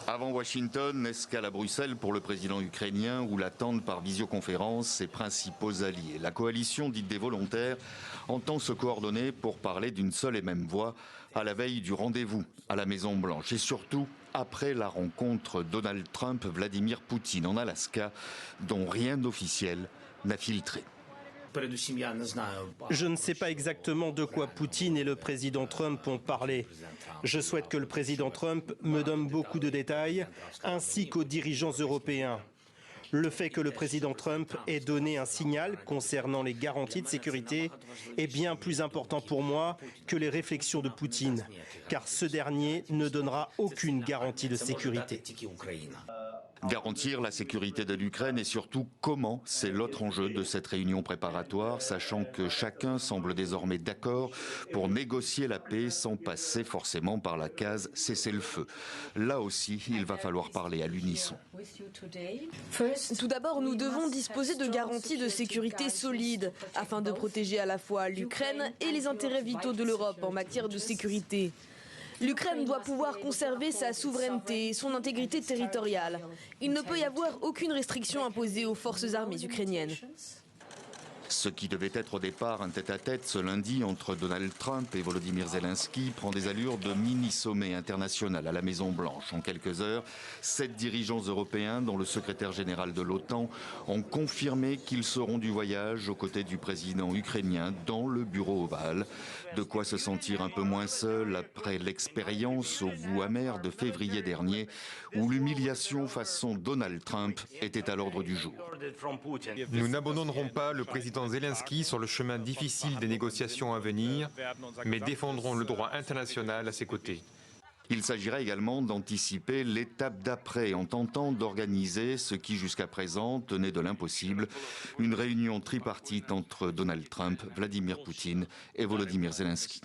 Avant Washington, escale à Bruxelles pour le président ukrainien où l'attendent par visioconférence ses principaux alliés. La coalition dite des volontaires entend se coordonner pour parler d'une seule et même voix à la veille du rendez-vous à la Maison-Blanche et surtout après la rencontre Donald Trump-Vladimir Poutine en Alaska dont rien d'officiel n'a filtré. Je ne sais pas exactement de quoi Poutine et le président Trump ont parlé. Je souhaite que le président Trump me donne beaucoup de détails, ainsi qu'aux dirigeants européens. Le fait que le président Trump ait donné un signal concernant les garanties de sécurité est bien plus important pour moi que les réflexions de Poutine, car ce dernier ne donnera aucune garantie de sécurité. Garantir la sécurité de l'Ukraine et surtout comment, c'est l'autre enjeu de cette réunion préparatoire, sachant que chacun semble désormais d'accord pour négocier la paix sans passer forcément par la case cessez-le-feu. Là aussi, il va falloir parler à l'unisson. Tout d'abord, nous devons disposer de garanties de sécurité solides afin de protéger à la fois l'Ukraine et les intérêts vitaux de l'Europe en matière de sécurité. L'Ukraine doit pouvoir conserver sa souveraineté et son intégrité territoriale. Il ne peut y avoir aucune restriction imposée aux forces armées ukrainiennes. Ce qui devait être au départ un tête-à-tête ce lundi entre Donald Trump et Volodymyr Zelensky prend des allures de mini-sommet international à la Maison-Blanche. En quelques heures, 7 dirigeants européens, dont le secrétaire général de l'OTAN, ont confirmé qu'ils seront du voyage aux côtés du président ukrainien dans le bureau ovale. De quoi se sentir un peu moins seul après l'expérience au goût amer de février dernier, où l'humiliation façon Donald Trump était à l'ordre du jour. Nous n'abandonnerons pas le président Zelensky sur le chemin difficile des négociations à venir, mais défendrons le droit international à ses côtés. Il s'agira également d'anticiper l'étape d'après en tentant d'organiser ce qui jusqu'à présent tenait de l'impossible, une réunion tripartite entre Donald Trump, Vladimir Poutine et Volodymyr Zelensky.